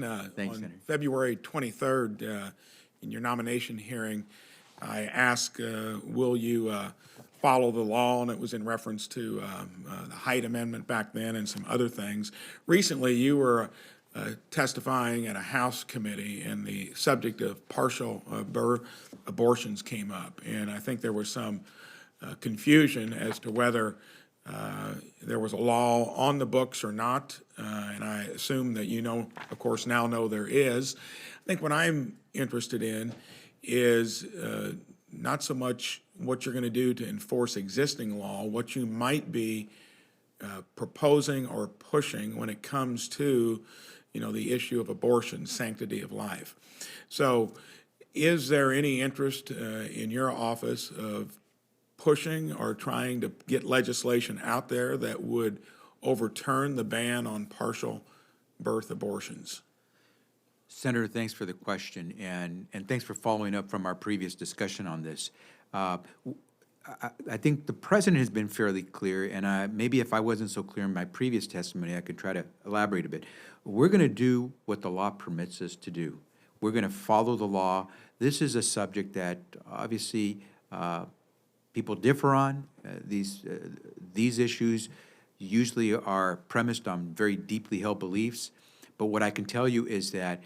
Thanks, On Senator. February 23rd, in your nomination hearing, I asked, will you follow the law? And it was in reference to the Hyde Amendment back then and some other things. Recently, you were testifying at a House committee, and the subject of partial birth abortions came up. And I think there was some confusion as to whether there was a law on the books or not, and I assume that you know, of course, now know there is. I think what I'm interested in is not so much what you're going to do to enforce existing law, what you might be proposing or pushing when it comes to, you know, the issue of abortion, sanctity of life. So is there any interest in your office of pushing or trying to get legislation out there that would overturn the ban on partial birth abortions? Senator, thanks for the question, and thanks for following up from our previous discussion on this. I think the president has been fairly clear, and maybe if I wasn't so clear in my previous testimony, I could try to elaborate a bit. We're going to do what the law permits us to do. We're going to follow the law. This is a subject that obviously people differ on. These issues usually are premised on very deeply held beliefs. But what I can tell you is that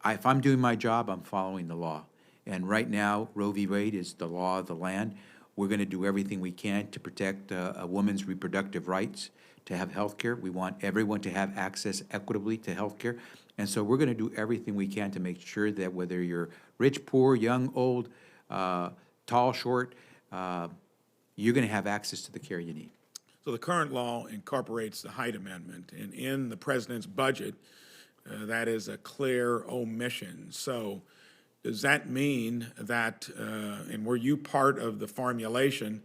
if I'm doing my job, I'm following the law. And right now, Roe v. Wade is the law of the land. We're going to do everything we can to protect a woman's reproductive rights, to have health care. We want everyone to have access equitably to health care. And so we're going to do everything we can to make sure that whether you're rich, poor, young, old, tall, short, you're going to have access to the care you need. So the current law incorporates the Hyde Amendment, and in the president's budget, that is a clear omission. So does that mean that, and were you part of the formulation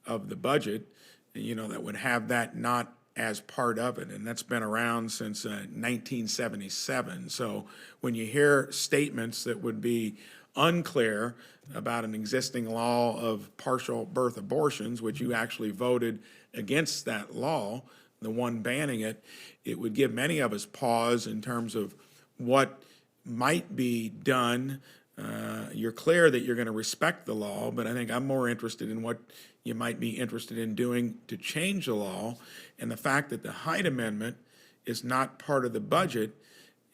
of the budget, you know, that would have that not as part of it? And that's been around since 1977. So when you hear statements that would be unclear about an existing law of partial birth abortions, which you actually voted against that law, the one banning it, it would give many of us pause in terms of what might be done. You're clear that you're going to respect the law, but I think I'm more interested in what you might be interested in doing to change the law. And the fact that the Hyde Amendment is not part of the budget,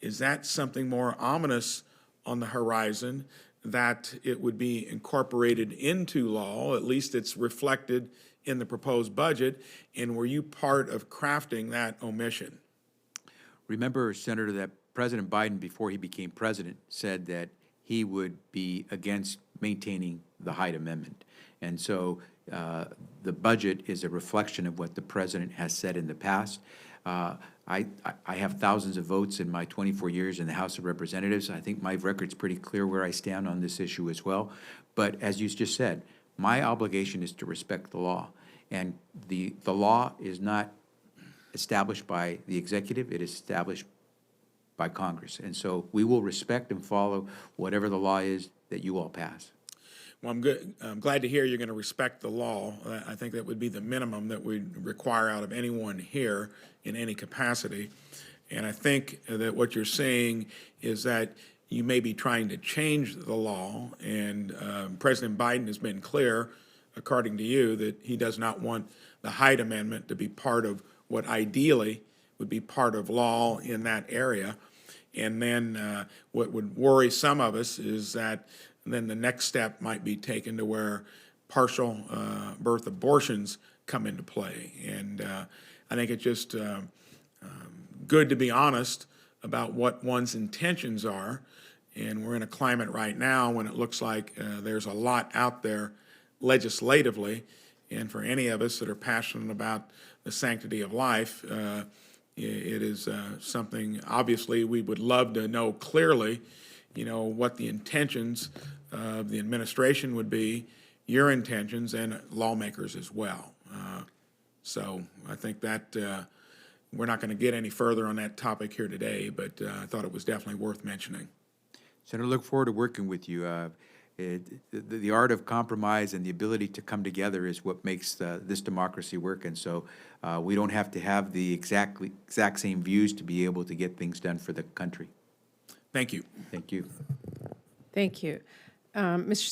is that something more ominous on the horizon, that it would be incorporated into law? At least it's reflected in the proposed budget. And were you part of crafting that omission? Remember, Senator, that President Biden, before he became president, said that he would be against maintaining the Hyde Amendment. And so the budget is a reflection of what the president has said in the past. I have thousands of votes in my 24 years in the House of Representatives. I think my record's pretty clear where I stand on this issue as well. But as you just said, my obligation is to respect the law. And the law is not established by the executive, it is established by Congress. And so we will respect and follow whatever the law is that you all pass. Well, I'm glad to hear you're going to respect the law. I think that would be the minimum that we'd require out of anyone here in any capacity. And I think that what you're saying is that you may be trying to change the law, and President Biden has been clear, according to you, that he does not want the Hyde Amendment to be part of what ideally would be part of law in that area. And then what would worry some of us is that then the next step might be taken to where partial birth abortions come into play. And I think it's just good to be honest about what one's intentions are. And we're in a climate right now when it looks like there's a lot out there legislatively. And for any of us that are passionate about the sanctity of life, it is something, obviously, we would love to know clearly, you know, what the intentions of the administration would be, your intentions, and lawmakers as well. So I think that we're not going to get any further on that topic here today, but I thought it was definitely worth mentioning. Senator, look forward to working with you. The art of compromise and the ability to come together is what makes this democracy work. And so we don't have to have the exact same views to be able to get things done for the country. Thank you. Thank you. Thank you. Mr.